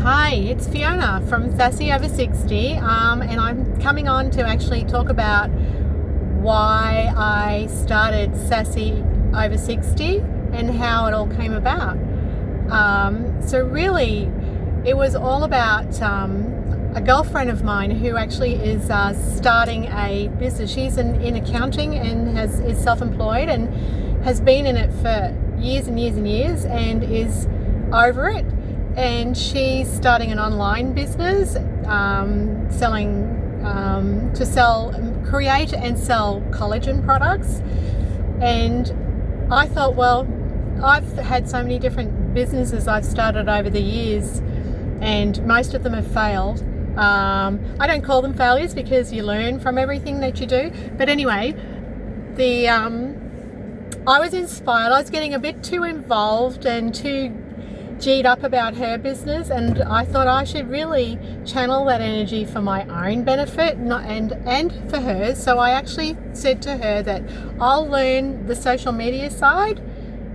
Hi, it's Fiona from SassyOver60, and I'm coming on to actually talk about why I started SassyOver60 and how it all came about. So really, it was all about a girlfriend of mine who actually is starting a business. She's in accounting and is self-employed and has been in it for years and years and years and is over it. And she's starting an online business, create and sell collagen products. And I thought, well, I've had so many different businesses I've started over the years, and most of them have failed. I don't call them failures because you learn from everything that you do. But anyway, I was inspired. I was getting a bit too involved and too G'd up about her business, and I thought I should really channel that energy for my own benefit and for hers. So I actually said to her that I'll learn the social media side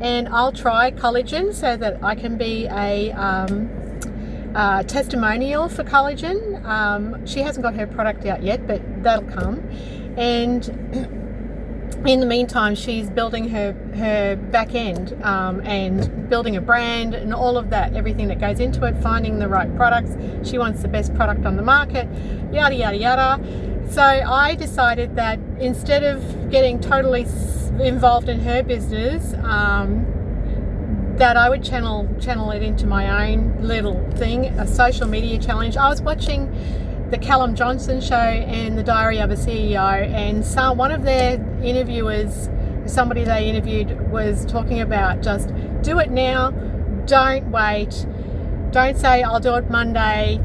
and I'll try collagen so that I can be a testimonial for collagen. She hasn't got her product out yet, but that'll come. And in the meantime, she's building her back end and building a brand and all of that, everything that goes into it, finding the right products. She wants the best product on the market, yada, yada, yada. So I decided that instead of getting totally involved in her business, that I would channel it into my own little thing, a social media challenge. I was watching the Callum show and the Diary of a CEO, and so one of their interviewers, somebody they interviewed, was talking about just do it now, don't wait, don't say I'll do it Monday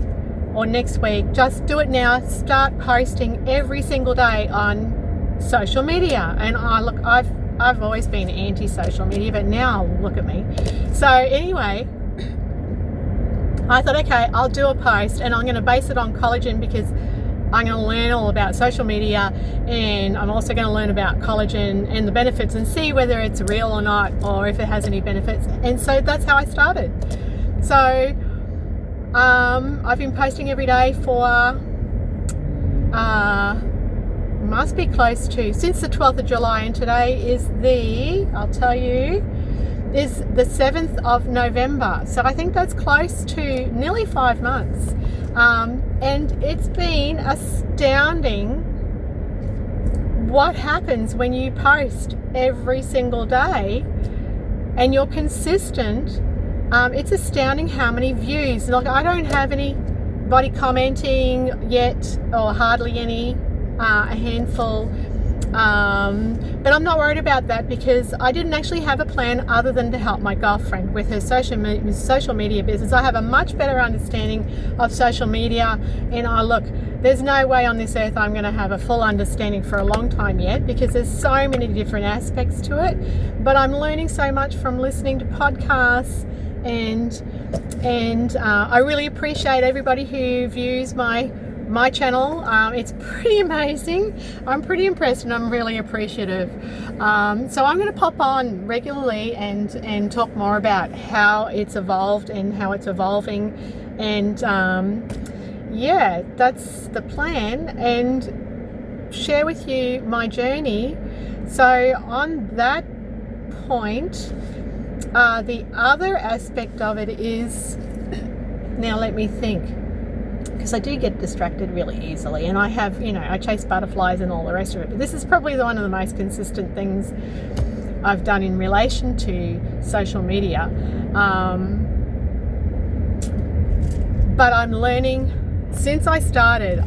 or next week, just do it now. Start posting every single day on social media. And I've always been anti-social media, but now look at me. So anyway, I thought, okay, I'll do a post and I'm going to base it on collagen because I'm going to learn all about social media, and I'm also going to learn about collagen and the benefits and see whether it's real or not, or if it has any benefits. And so that's how I started. So I've been posting every day for must be close to since the 12th of July, and today is the 7th of November. So I think that's close to nearly 5 months. And it's been astounding what happens when you post every single day and you're consistent. It's astounding how many views. Like, I don't have anybody commenting yet, or hardly any, a handful. But I'm not worried about that because I didn't actually have a plan other than to help my girlfriend with her social media business. I have a much better understanding of social media, and there's no way on this earth I'm going to have a full understanding for a long time yet because there's so many different aspects to it. But I'm learning so much from listening to podcasts, and I really appreciate everybody who views my channel. It's pretty amazing. I'm pretty impressed and I'm really appreciative. So I'm going to pop on regularly and talk more about how it's evolved and how it's evolving, and yeah, that's the plan, and share with you my journey. So on that point, the other aspect of it is, now let me think, because I do get distracted really easily, and I have, I chase butterflies and all the rest of it, but this is probably one of the most consistent things I've done in relation to social media. But I'm learning since I started.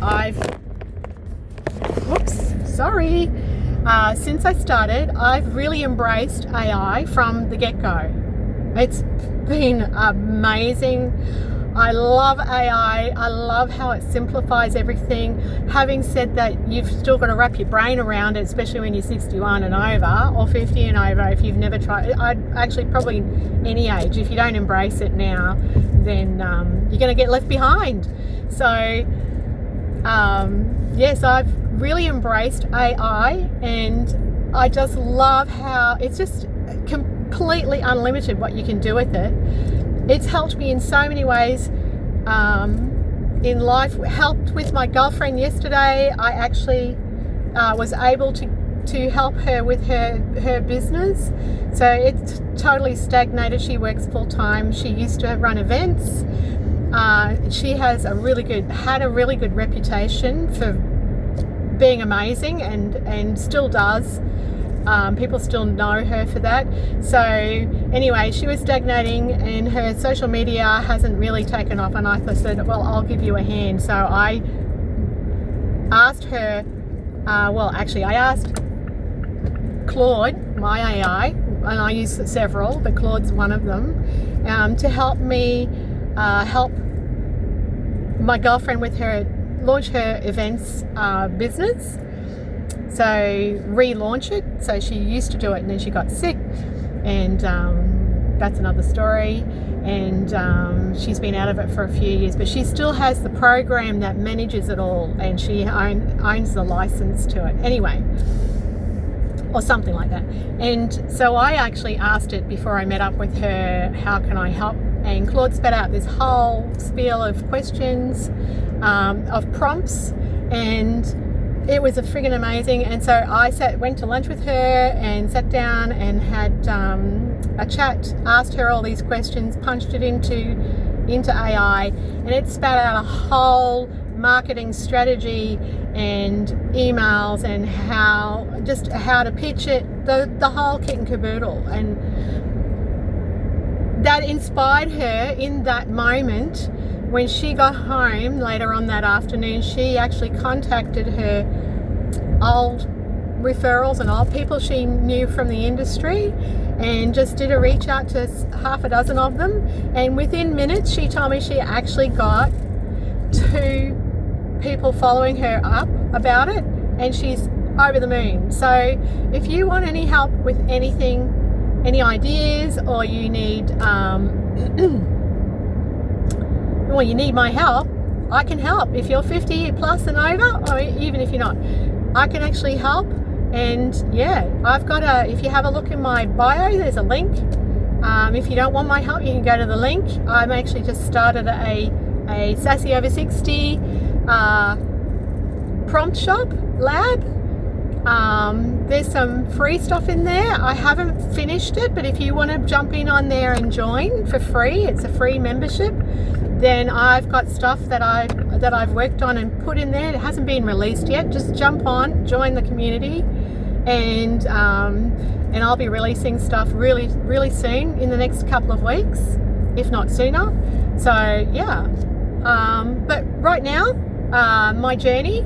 Since I started, I've really embraced AI from the get-go. It's been amazing. I love AI. I love how it simplifies everything. Having said that, you've still got to wrap your brain around it, especially when you're 61 and over, or 50 and over if you've never tried it. I'd actually probably any age, if you don't embrace it now, then you're going to get left behind. So yes, I've really embraced AI, and I just love how it's just completely unlimited what you can do with it. It's helped me in so many ways in life. Helped with my girlfriend yesterday. I actually was able to help her with her business. So it's totally stagnated. She works full time. She used to run events. She has had a really good reputation for being amazing, and still does. People still know her for that. So anyway, she was stagnating and her social media hasn't really taken off, and I said, well, I'll give you a hand. So I asked her, I asked Claude, my AI, and I use several, but Claude's one of them, to help me help my girlfriend with her launch her events business. So relaunch it. So she used to do it and then she got sick, and that's another story, and she's been out of it for a few years, but she still has the program that manages it all, and she owns the license to it anyway, or something like that. And so I actually asked it before I met up with her, how can I help? And Claude spat out this whole spiel of questions, of prompts, and it was a friggin' amazing. And so I went to lunch with her and sat down and had a chat, asked her all these questions, punched it into AI, and it spat out a whole marketing strategy and emails and how to pitch it, the whole kit and caboodle. And that inspired her in that moment. When she got home later on that afternoon, she actually contacted her old referrals and old people she knew from the industry, and just did a reach out to half a dozen of them. And within minutes, she told me she actually got 2 people following her up about it, and she's over the moon. So if you want any help with anything, any ideas, or you need well, you need my help, I can help. If you're 50 plus and over, or even if you're not, I can actually help. And yeah, I've got if you have a look in my bio, there's a link. If you don't want my help, you can go to the link. I'm actually just started a SassyOver60 Prompt Shop Lab. There's some free stuff in there. I haven't finished it, but if you want to jump in on there and join for free, it's a free membership. Then I've got stuff that I've worked on and put in there. It hasn't been released yet. Just jump on, join the community, and I'll be releasing stuff really, really soon, in the next couple of weeks, if not sooner. So yeah, but right now, my journey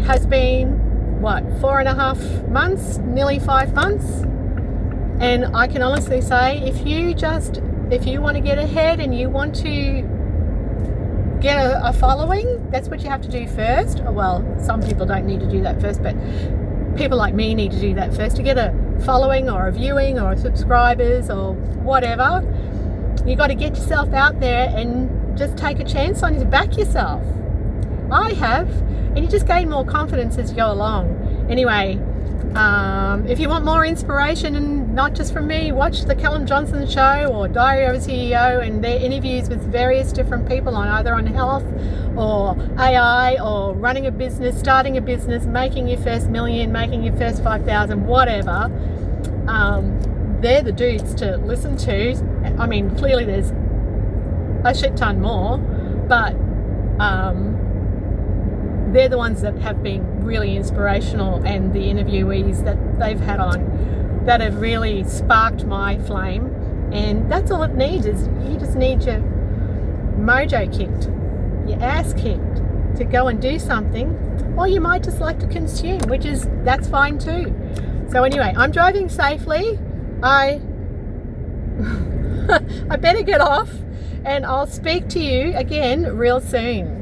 has been 4.5 months, nearly 5 months, and I can honestly say, if you want to get ahead and you want to get a following, that's what you have to do first. Well, some people don't need to do that first, but people like me need to do that first. To get a following or a viewing or subscribers or whatever, you got to get yourself out there and just take a chance on it, back yourself. I have, and you just gain more confidence as you go along. Anyway, if you want more inspiration, and not just from me, watch the Callum Johnson show or Diary of a CEO, and their interviews with various different people on either on health or AI or running a business, starting a business, making your first million, making your first 5,000, whatever. They're the dudes to listen to. I mean, clearly there's a shit ton more, but they're the ones that have been really inspirational, and the interviewees that they've had on that have really sparked my flame. And that's all it needs, is you just need your mojo kicked, your ass kicked to go and do something, or you might just like to consume, that's fine too. So anyway, I'm driving safely. I better get off, and I'll speak to you again real soon.